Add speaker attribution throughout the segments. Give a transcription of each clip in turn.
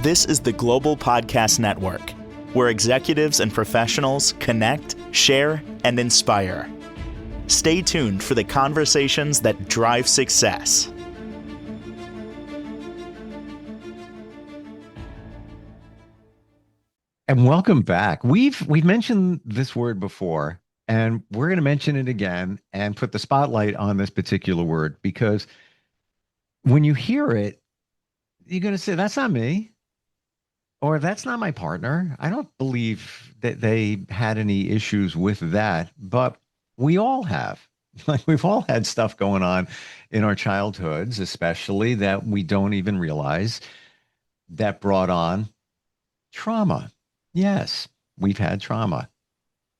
Speaker 1: This is the Global Podcast Network, where executives and professionals connect, share, and inspire. Stay tuned for the conversations that drive success.
Speaker 2: And welcome back. We've mentioned this word before, and we're going to mention it again and put the spotlight on this particular word because when you hear it, you're going to say, that's not me, or that's not my partner. I don't believe that they had any issues with that, but we all have. Like we've all had stuff going on in our childhoods, especially that we don't even realize that brought on trauma. Yes, we've had trauma.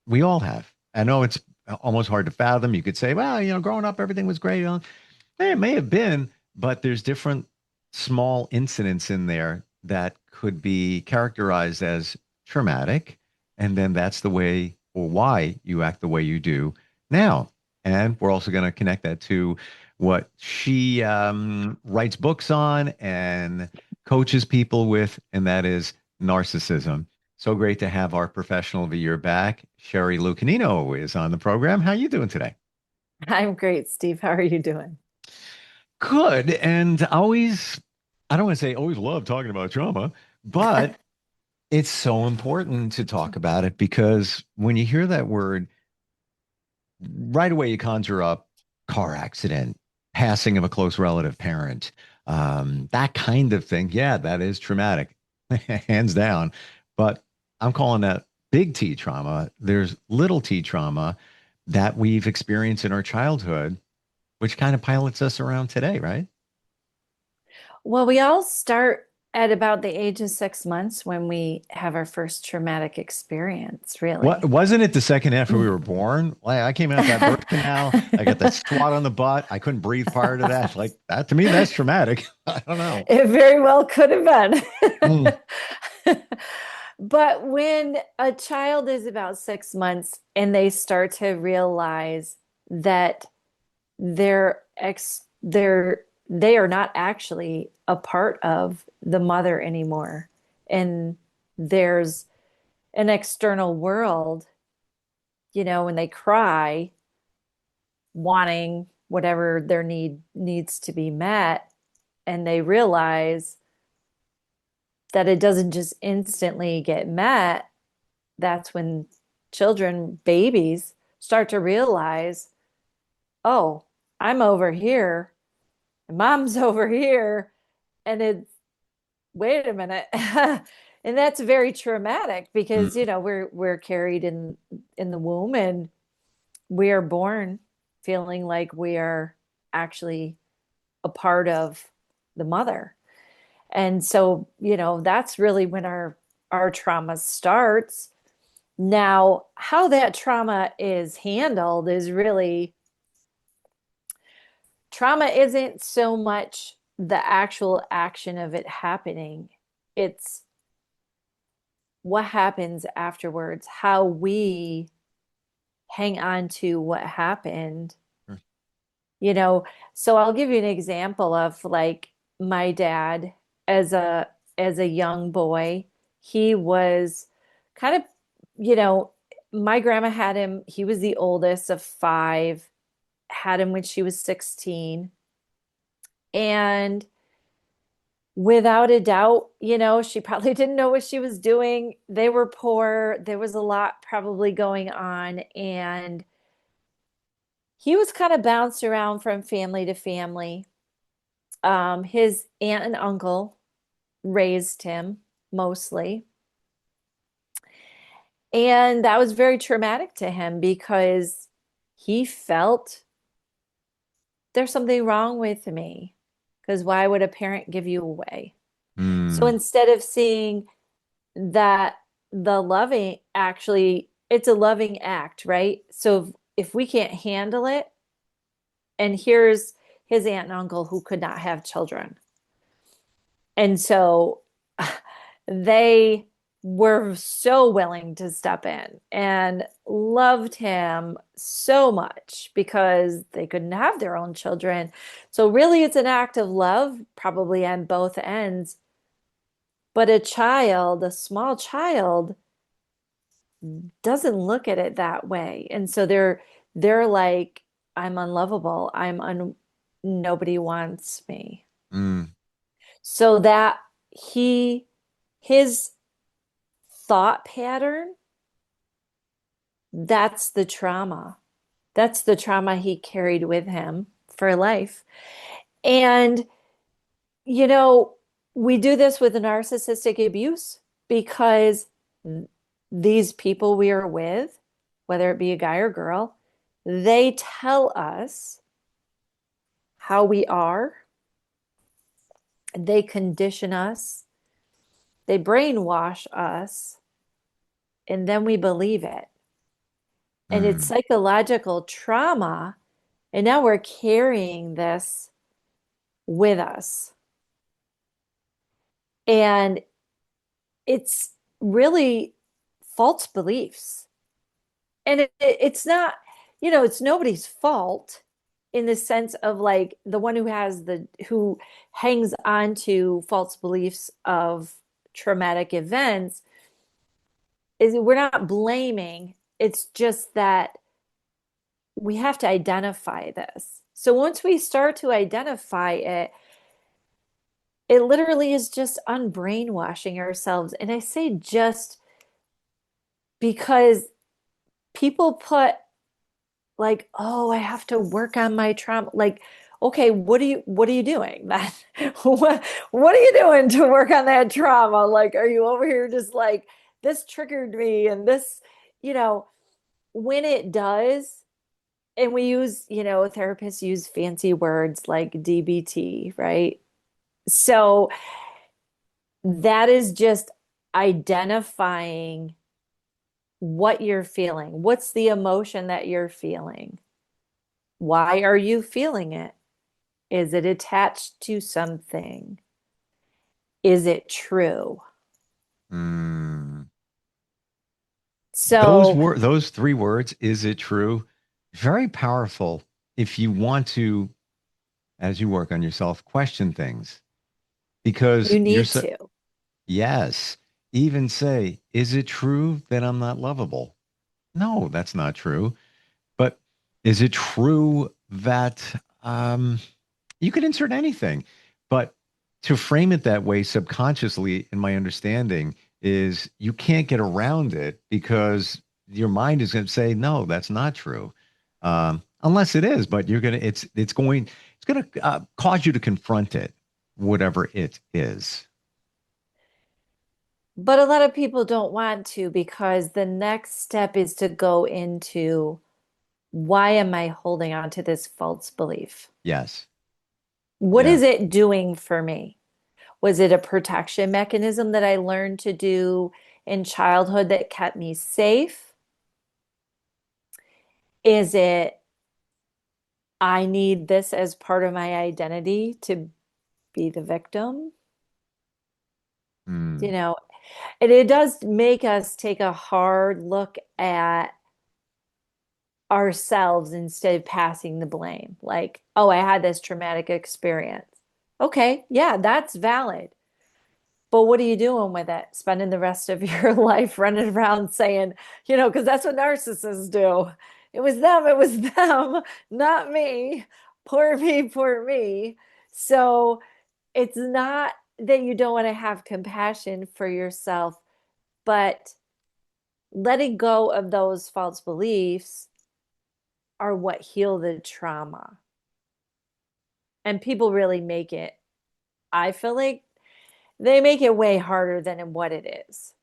Speaker 2: We all have. I know it's almost hard to fathom. You could say, well, growing up, everything was great. It may have been, but there's different small incidents in there that could be characterized as traumatic. And then that's the way or why you act the way you do now. And we're also going to connect that to what she writes books on and coaches people with, and that is narcissism. So great to have our professional of the year back. Sherry Lou Canino is on the program. How are you doing today?
Speaker 3: I'm great, Steve. How are you doing?
Speaker 2: Good. And I don't want to say always love talking about trauma, but it's so important to talk about it because when you hear that word, right away you conjure up car accident, passing of a close relative parent, that kind of thing. Yeah, that is traumatic, hands down. But I'm calling that big T trauma. There's little t trauma that we've experienced in our childhood, which kind of pilots us around today, right?
Speaker 3: Well, we all start at about the age of 6 months when we have our first traumatic experience,
Speaker 2: What
Speaker 3: really.
Speaker 2: wasn't it the second after we were born? Like I came out that birth canal, I got that swat on the butt. I couldn't breathe prior to that. Like that to me, that's traumatic. I don't know.
Speaker 3: It very well could have
Speaker 2: Mm,
Speaker 3: been. But when a child is about 6 months and they start to realize that they are not actually a part of the mother anymore, and there's an external world, when they cry, wanting whatever their needs to be met, and they realize that it doesn't just instantly get met. That's when children, babies, start to realize, oh, I'm over here and mom's over here. And it's, wait a minute. And that's very traumatic because,
Speaker 2: mm,
Speaker 3: we're carried in the womb, and we are born feeling like we are actually a part of the mother. And so, that's really when our trauma starts. Now, how that trauma is handled is really, trauma isn't so much the actual action of it happening. It's what happens afterwards, how we hang on to what happened.
Speaker 2: sure.
Speaker 3: So I'll give you an example of like my dad as a young boy. He was kind of, you know, my grandma had him, he was the oldest of five, had him when she was 16. And without a doubt, she probably didn't know what she was doing. They were poor. There was a lot probably going on. And he was kind of bounced around from family to family. His aunt and uncle raised him mostly. And that was very traumatic to him because he felt there's something wrong with me. Because why would a parent give you away? So
Speaker 2: Mm,
Speaker 3: instead of seeing that the loving, actually, it's a loving act, right? So if we can't handle it, and here's his aunt and uncle who could not have children. And so they were so willing to step in and loved him so much because they couldn't have their own children. So really it's an act of love, probably on both ends. But a small child doesn't look at it that way. And so they're like, I'm unlovable. Nobody wants me.
Speaker 2: Mm,
Speaker 3: So that he his thought pattern, that's the trauma. That's the trauma he carried with him for life. And you know, we do this with narcissistic abuse because these people we are with, whether it be a guy or girl, they tell us how we are, they condition us, they brainwash us, and then we believe it. And it's
Speaker 2: mm,
Speaker 3: psychological trauma. And now we're carrying this with us. And it's really false beliefs. And it's not, it's nobody's fault in the sense of like the one who hangs on to false beliefs of traumatic events is we're not blaming. It's just that we have to identify this. So once we start to identify it, it literally is just unbrainwashing ourselves. And I say just because people put like, oh, I have to work on my trauma. Like, okay, what are you doing then? What are you doing to work on that trauma? Like, are you over here just like this triggered me and this, you know, when it does, and we use, therapists use fancy words like DBT, right? So that is just identifying what you're feeling. What's the emotion that you're feeling? Why are you feeling it? Is it attached to something? Is it true?
Speaker 2: mm.
Speaker 3: So
Speaker 2: Those three words, is it true? Very powerful if you want to, as you work on yourself, question things because
Speaker 3: you
Speaker 2: you're
Speaker 3: need
Speaker 2: so,
Speaker 3: to.
Speaker 2: yes, even say, is it true that I'm not lovable? No, that's not true. But is it true that you could insert anything? But to frame it that way subconsciously, in my understanding, is you can't get around it because your mind is going to say, no, that's not true. Unless it is, but it's going to cause you to confront it, whatever it is.
Speaker 3: But a lot of people don't want to because the next step is to go into why am I holding on to this false belief?
Speaker 2: Yes.
Speaker 3: What
Speaker 2: Yeah.
Speaker 3: is it doing for me? Was it a protection mechanism that I learned to do in childhood that kept me safe? Is it I need this as part of my identity to be the victim? You
Speaker 2: Mm,
Speaker 3: know, and it does make us take a hard look at ourselves instead of passing the blame. Like, oh, I had this traumatic experience. Okay, yeah, that's valid. But what are you doing with it? Spending the rest of your life running around saying, because that's what narcissists do. It was them, not me. Poor me, poor me. So it's not that you don't want to have compassion for yourself, but letting go of those false beliefs are what heal the trauma. And people really make it, I feel like they make it way harder than what it is.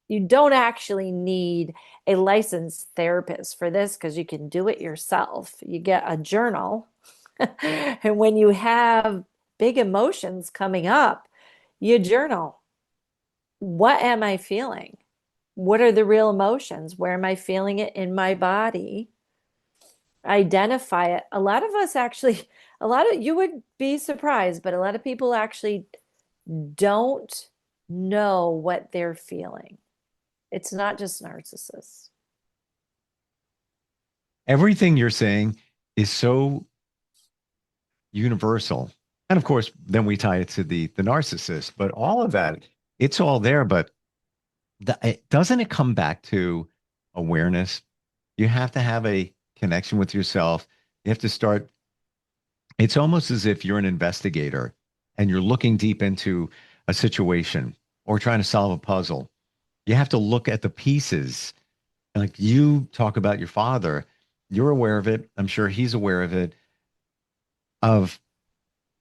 Speaker 3: You don't actually need a licensed therapist for this because you can do it yourself. You get a journal. And when you have big emotions coming up, you journal. What am I feeling? What are the real emotions? Where am I feeling it in my body? Identify it. A lot of us actually, you would be surprised, but a lot of people actually don't know what they're feeling. It's not just narcissists.
Speaker 2: everything you're saying is so universal. And of course, then we tie it to the narcissist. But all of that, it's all there. But doesn't it come back to awareness? You have to have a connection with yourself. You have to start. It's almost as if you're an investigator and you're looking deep into a situation or trying to solve a puzzle. You have to look at the pieces. Like you talk about your father, you're aware of it. I'm sure he's aware of it, of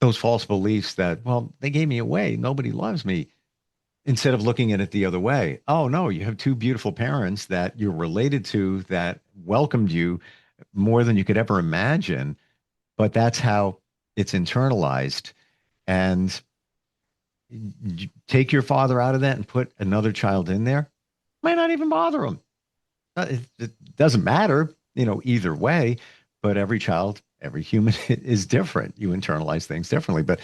Speaker 2: those false beliefs that, well, they gave me away. Nobody loves me. Instead of looking at it the other way. Oh, no, you have two beautiful parents that you're related to that welcomed you more than you could ever imagine. But that's how it's internalized. And you take your father out of that and put another child in there, might not even bother him. It doesn't matter, either way. But every child, every human is different. You internalize things differently. But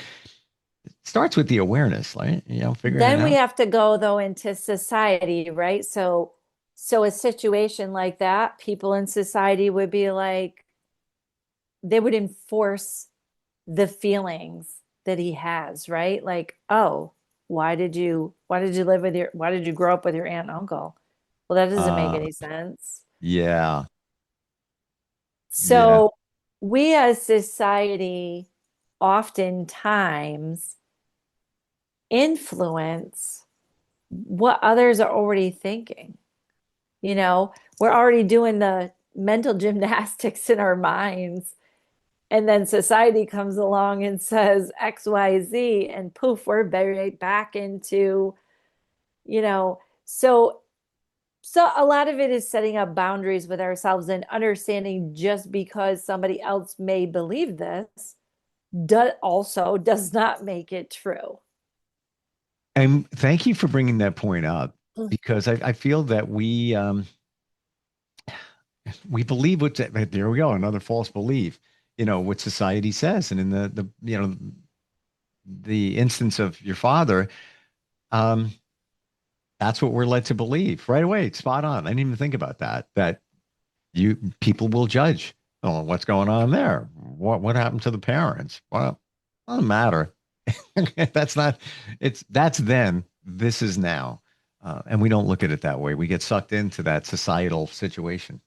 Speaker 2: it starts with the awareness, right? Figuring it
Speaker 3: Then we
Speaker 2: out.
Speaker 3: have to go though into society, right? So a situation like that, people in society would be like, they would enforce the feelings that he has, right? Like, oh, why did you grow up with your aunt and uncle? Well, that doesn't make
Speaker 2: Uh,
Speaker 3: any sense.
Speaker 2: yeah, yeah,
Speaker 3: So we as society oftentimes influence what others are already thinking. We're already doing the mental gymnastics in our minds. And then society comes along and says XYZ, and poof, we're right back into, you know, so so a lot of it is setting up boundaries with ourselves and understanding just because somebody else may believe this does not make it true.
Speaker 2: and thank you for bringing that point up because I feel that we believe what there we go, another false belief, what society says. And in the instance of your father, um, that's what we're led to believe right away. Spot on. I didn't even think about that you people will judge. Oh, what's going on there? What happened to the parents? Well, doesn't matter. That's not, that's then, this is now. And we don't look at it that way. We get sucked into that societal situation.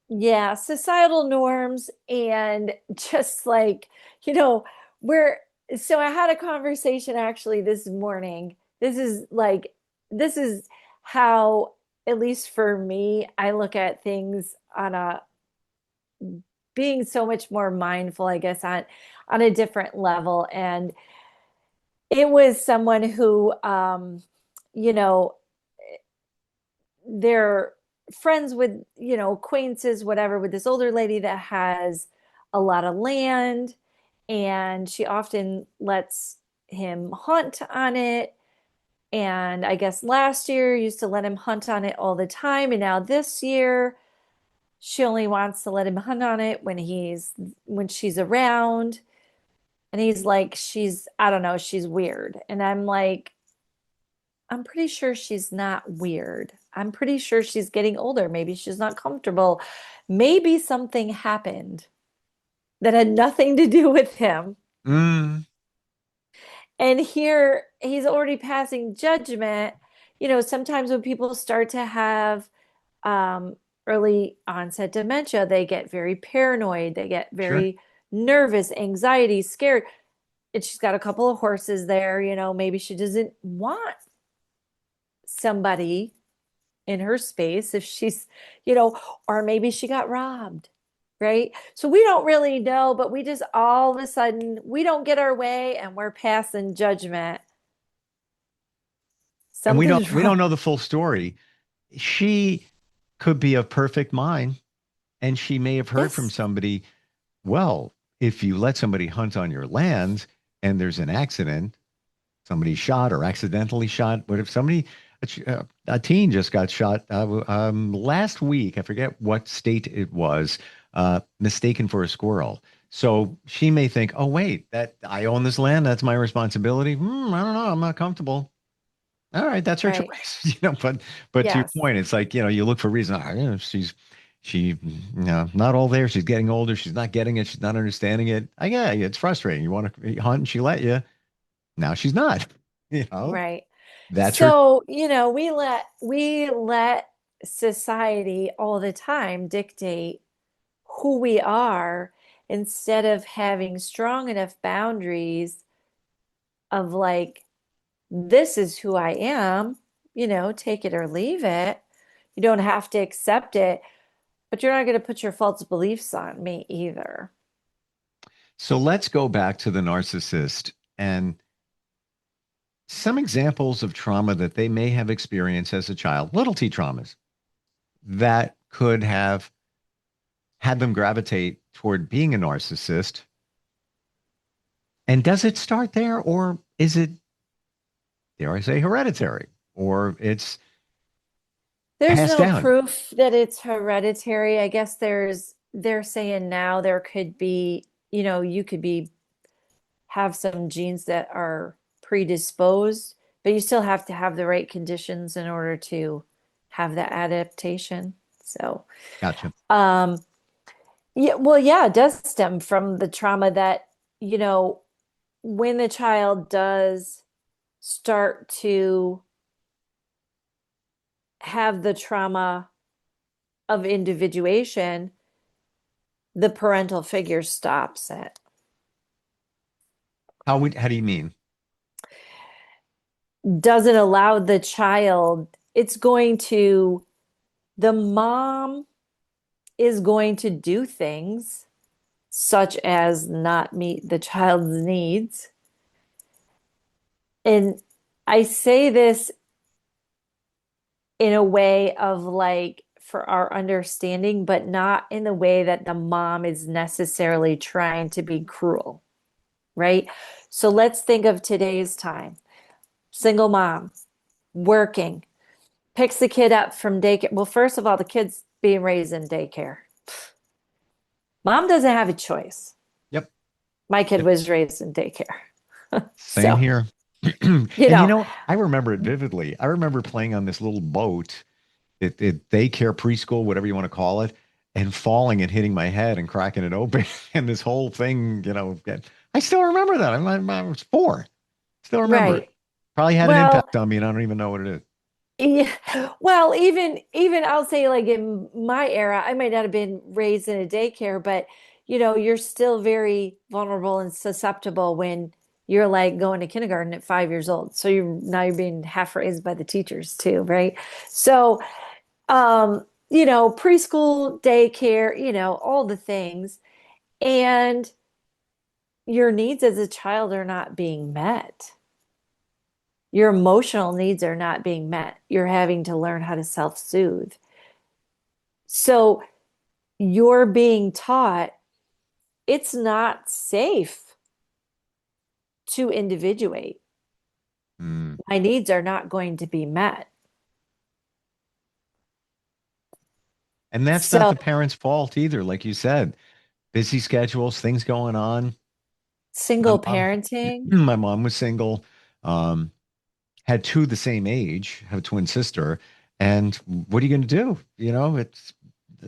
Speaker 3: Yeah, societal norms and just like, you know, we're so I had a conversation actually this morning. This is how, at least for me, I look at things on a being so much more mindful, I guess, on a different level. And it was someone who you know, they're friends with, acquaintances, whatever, with this older lady that has a lot of land, and she often lets him hunt on it. And I guess last year used to let him hunt on it all the time, and now this year she only wants to let him hunt on it when she's around. And he's like, I don't know, she's weird. And I'm like, I'm pretty sure she's not weird. I'm pretty sure she's getting older. Maybe she's not comfortable. Maybe something happened that had nothing to do with him.
Speaker 2: Mm,
Speaker 3: And here he's already passing judgment. Sometimes when people start to have early onset dementia, they get very paranoid, they get
Speaker 2: sure.
Speaker 3: very nervous, anxiety, scared. And she's got a couple of horses there. Maybe she doesn't want somebody in her space if she's, or maybe she got robbed, right? So we don't really know, but we just all of a sudden we don't get our way and we're passing judgment.
Speaker 2: And we don't
Speaker 3: Something's
Speaker 2: we
Speaker 3: wrong.
Speaker 2: don't know the full story. She could be of perfect mind, and she may have heard from
Speaker 3: Yes,
Speaker 2: somebody, well, if you let somebody hunt on your land and there's an accident, somebody shot or accidentally shot. What if a teen just got shot last week? I forget what state it was, mistaken for a squirrel. So she may think, oh, wait, that I own this land. That's my responsibility. I don't know. I'm not comfortable. All right, that's her
Speaker 3: right.
Speaker 2: choice. But to your
Speaker 3: Yes.
Speaker 2: point, it's like, you look for reason. She's, Not all there. She's getting older. She's not getting it. She's not understanding it. I get it. It's frustrating. You want to hunt and she let you. Now she's not. You know,
Speaker 3: Right.
Speaker 2: that's her.
Speaker 3: So, we let society all the time dictate who we are instead of having strong enough boundaries of like, this is who I am, take it or leave it. You don't have to accept it, but you're not going to put your false beliefs on me either.
Speaker 2: So let's go back to the narcissist and some examples of trauma that they may have experienced as a child, little t traumas that could have had them gravitate toward being a narcissist. And does it start there, or is it, dare I say, hereditary, or it's
Speaker 3: There's
Speaker 2: passed
Speaker 3: no
Speaker 2: down?
Speaker 3: proof that it's hereditary. I guess they're saying now there could be, you could be have some genes that are predisposed, but you still have to have the right conditions in order to have that adaptation. So,
Speaker 2: Gotcha.
Speaker 3: um, yeah, well, yeah, it does stem from the trauma that, you know, when the child does start to have the trauma of individuation, the parental figure stops it.
Speaker 2: How do you mean?
Speaker 3: Doesn't allow the child, it's going to, the mom is going to do things such as not meet the child's needs. And I say this in a way of like for our understanding, but not in the way that the mom is necessarily trying to be cruel, right? So let's think of today's time. Single mom, working, picks the kid up from daycare. Well, first of all, the kid's being raised in daycare. Mom doesn't have a choice.
Speaker 2: Yep.
Speaker 3: My kid
Speaker 2: Yep.
Speaker 3: was raised in daycare.
Speaker 2: Same
Speaker 3: So,
Speaker 2: here.
Speaker 3: you
Speaker 2: And
Speaker 3: know,
Speaker 2: I remember it vividly. I remember playing on this little boat, daycare, preschool, whatever you want to call it, and falling and hitting my head and cracking it open. And this whole thing, I still remember that. I was 4. Still remember it.
Speaker 3: right.
Speaker 2: Probably had an
Speaker 3: Well,
Speaker 2: impact on me, and I don't even know what it is.
Speaker 3: yeah, well, even I'll say like in my era, I might not have been raised in a daycare, but you're still very vulnerable and susceptible when you're like going to kindergarten at 5 years old. So you're being half raised by the teachers too, right? So preschool, daycare, all the things. And your needs as a child are not being met. Your emotional needs are not being met. You're having to learn how to self-soothe. So you're being taught it's not safe to individuate.
Speaker 2: Hmm.
Speaker 3: My needs are not going to be met.
Speaker 2: And that's not
Speaker 3: So
Speaker 2: the parents' fault either. Like you said, busy schedules, things going on. My
Speaker 3: single
Speaker 2: mom,
Speaker 3: parenting,
Speaker 2: my mom was single, um, had two the same age, have a twin sister. And what are you going to do?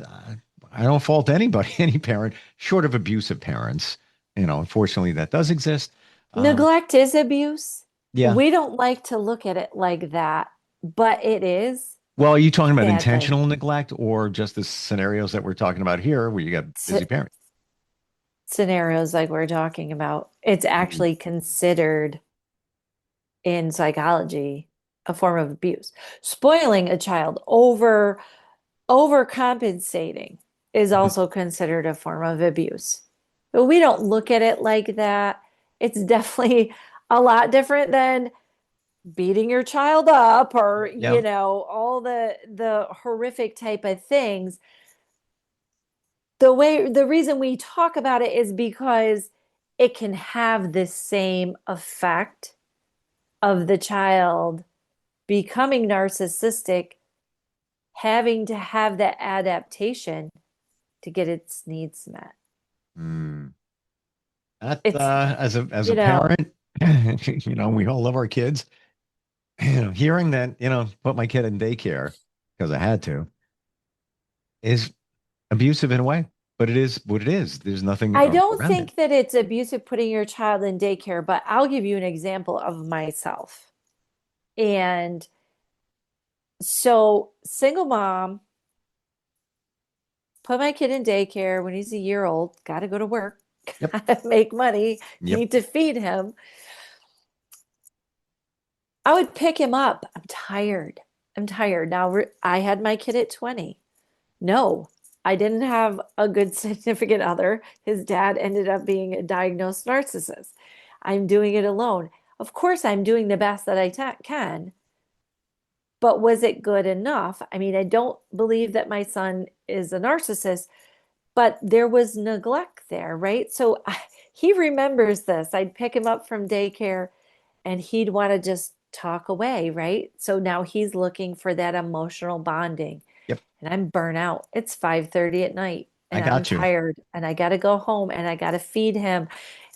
Speaker 2: Uh, I don't fault anybody, any parent, short of abusive parents. Unfortunately, that does exist. Um,
Speaker 3: neglect is abuse.
Speaker 2: yeah.
Speaker 3: We don't like to look at it like that, but it is,
Speaker 2: Well, are you talking about
Speaker 3: sadly.
Speaker 2: intentional neglect or just the scenarios that we're talking about here where you got busy parents?
Speaker 3: Scenarios like we're talking about, it's
Speaker 2: Mm.
Speaker 3: actually considered in psychology a form of abuse. Spoiling a child, overcompensating is
Speaker 2: Mhm.
Speaker 3: also considered a form of abuse. But we don't look at it like that. It's definitely a lot different than beating your child up or,
Speaker 2: Yeah.
Speaker 3: all the horrific type of things. The reason we talk about it is because it can have the same effect of the child becoming narcissistic, having to have that adaptation to get its needs met.
Speaker 2: Mm. That
Speaker 3: It's,
Speaker 2: as a
Speaker 3: you know,
Speaker 2: parent, we all love our kids. Hearing that, put my kid in daycare because I had to is Abusive in a way, but it is what it is. There's nothing
Speaker 3: I don't
Speaker 2: around it.
Speaker 3: think that it's abusive putting your child in daycare, but I'll give you an example of myself. And so, single mom, put my kid in daycare when he's a year old, got to go to work,
Speaker 2: Yep.
Speaker 3: got to make money,
Speaker 2: Yep.
Speaker 3: need to feed him. I would pick him up. I'm tired. I'm tired. Now, I had my kid at 20. No, I didn't have a good significant other. His dad ended up being a diagnosed narcissist. I'm doing it alone. Of course, I'm doing the best that I can, but was it good enough? I mean, I don't believe that my son is a narcissist, but there was neglect there, right? So he remembers this. I'd pick him up from daycare and he'd want to just talk away, right? So now he's looking for that emotional bonding
Speaker 2: Yep.
Speaker 3: and I'm burnt out. It's 5:30 at night
Speaker 2: I
Speaker 3: and I'm
Speaker 2: got you.
Speaker 3: tired and I got to go home and I got to feed him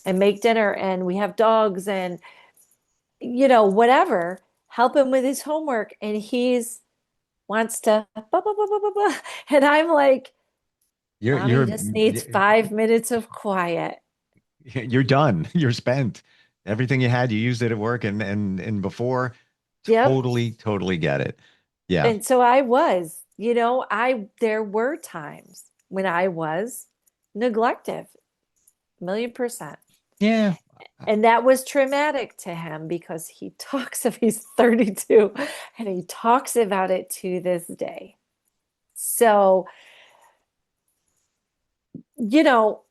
Speaker 3: and make dinner and we have dogs and whatever, help him with his homework and he's wants to blah, blah, blah, blah, blah, blah. And I'm like, mommy
Speaker 2: You're
Speaker 3: just needs 5 minutes of quiet.
Speaker 2: you're done. You're spent. Everything you had, you used it at work and before.
Speaker 3: Yep.
Speaker 2: Totally get it. Yeah.
Speaker 3: And so I was, there were times when I was neglective, 1,000,000%.
Speaker 2: Yeah.
Speaker 3: And that was traumatic to him because he's 32 and he talks about it to this day. So,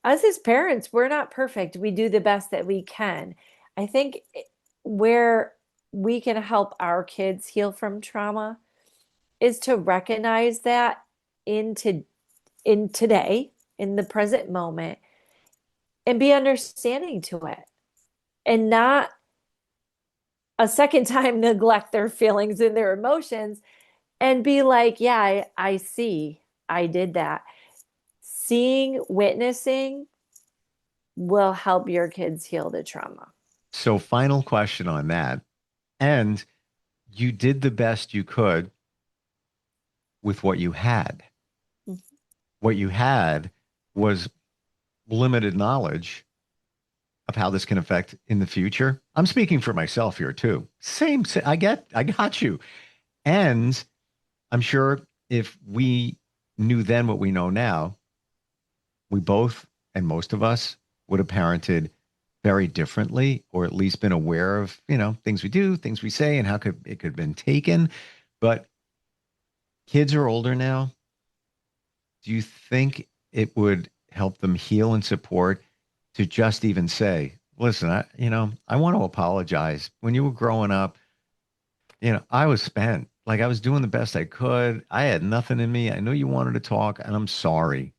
Speaker 3: as his parents, we're not perfect. We do the best that we can. I think where we can help our kids heal from trauma is to recognize that into in today, in the present moment, and be understanding to it and not a second time neglect their feelings and their emotions and be like, yeah, I see, I did that. Seeing, witnessing will help your kids heal the trauma.
Speaker 2: So final question on that. And you did the best you could with what you had. What you had was limited knowledge of how this can affect in the future. I'm speaking for myself here too. I got you. And I'm sure if we knew then what we know now, we both and most of us would have parented very differently, or at least been aware of, things we do, things we say, and how it could have been taken. But kids are older now. Do you think it would help them heal and support to just even say, listen, I want to apologize. When you were growing up, I was spent. Like I was doing the best I could. I had nothing in me. I knew you wanted to talk, and I'm sorry.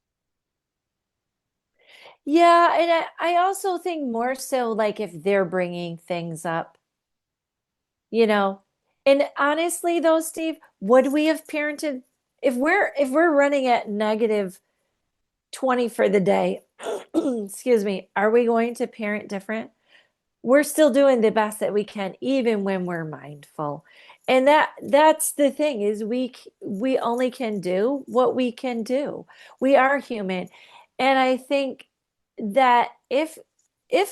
Speaker 3: Yeah, and I also think more so like if they're bringing things up, you know. And honestly though, Steve, would we have parented if we're running at negative 20 for the day, excuse me, are we going to parent different? We're still doing the best that we can even when we're mindful. And that's the thing is we only can do what we can do. We are human. And I think that if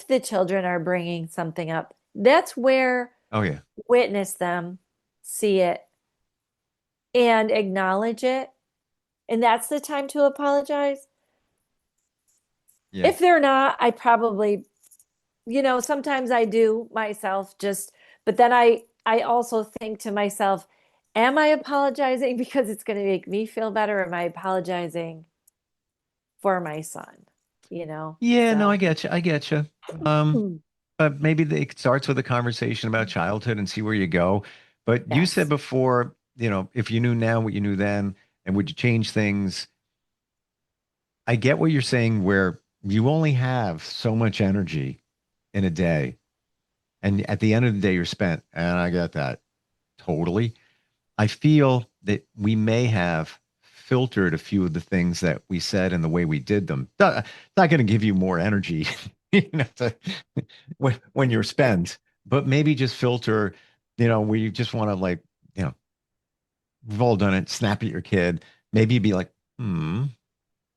Speaker 3: the children are bringing something up, that's where
Speaker 2: Oh yeah.
Speaker 3: witness them, see it, and acknowledge it. And that's the time to apologize.
Speaker 2: Yeah.
Speaker 3: If they're not, I probably, sometimes I do myself just, but then I also think to myself, am I apologizing because it's going to make me feel better? Or am I apologizing for my son?
Speaker 2: Yeah, no, I
Speaker 3: So
Speaker 2: get you. I get you. But maybe it starts with a conversation about childhood and see where you go. But you said
Speaker 3: yes.
Speaker 2: before, if you knew now what you knew then, and would you change things? I get what you're saying, where you only have so much energy in a day. And at the end of the day, you're spent. And I get that totally. I feel that we may have filtered a few of the things that we said and the way we did them. It's not going to give you more energy, when you're spent, but maybe just filter, we just want to like, you know, we've all done it, snap at your kid. Maybe be like, hmm.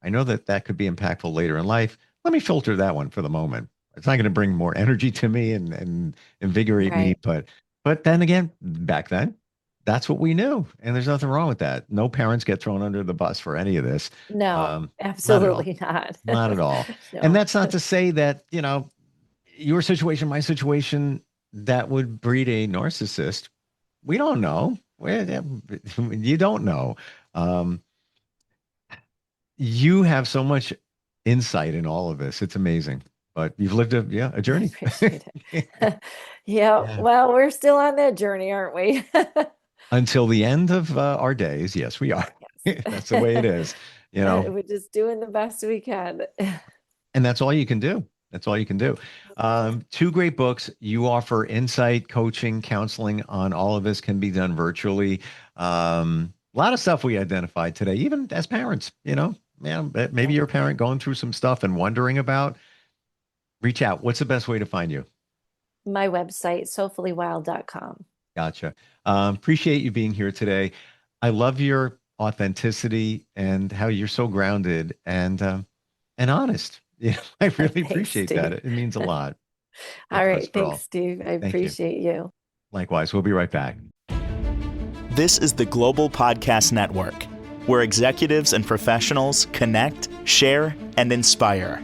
Speaker 2: I know that that could be impactful later in life. Let me filter that one for the moment. It's not going to bring more energy to me and invigorate me,
Speaker 3: Right.
Speaker 2: but then again, back then, that's what we knew, and there's nothing wrong with that. No parents get thrown under the bus for any of this.
Speaker 3: No,
Speaker 2: Not at all.
Speaker 3: absolutely not.
Speaker 2: Not at all. And
Speaker 3: No.
Speaker 2: that's not to say that, your situation, my situation, that would breed a narcissist. We don't know. You don't know. Um, you have so much insight in all of this. It's amazing. But you've lived a
Speaker 3: I
Speaker 2: journey.
Speaker 3: appreciate it. Yeah,
Speaker 2: Yeah.
Speaker 3: well, we're still on that journey, aren't we?
Speaker 2: Until the end of our days, yes, we are. That's the way it
Speaker 3: Yes.
Speaker 2: is, you know,
Speaker 3: We're just doing the best we can.
Speaker 2: and that's all you can do. That's all you can do. Two great books. You offer insight, coaching, counseling on all of this can be done virtually. A lot of stuff we identified today, even as parents, man, maybe
Speaker 3: Yeah.
Speaker 2: you're a parent going through some stuff and wondering about, reach out. What's the best way to find you?
Speaker 3: My website, soulfullywild.com.
Speaker 2: Gotcha. Appreciate you being here today. I love your authenticity and how you're so grounded and honest. Yeah, I really
Speaker 3: Thanks,
Speaker 2: appreciate that.
Speaker 3: Steve.
Speaker 2: It means a lot. It
Speaker 3: All
Speaker 2: does
Speaker 3: right.
Speaker 2: for
Speaker 3: Thanks,
Speaker 2: all.
Speaker 3: Steve. I
Speaker 2: Thank you.
Speaker 3: appreciate you.
Speaker 2: Likewise, we'll be right back.
Speaker 1: This is the Global Podcast Network, where executives and professionals connect, share, and inspire.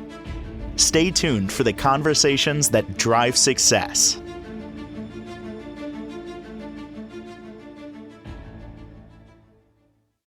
Speaker 1: Stay tuned for the conversations that drive success.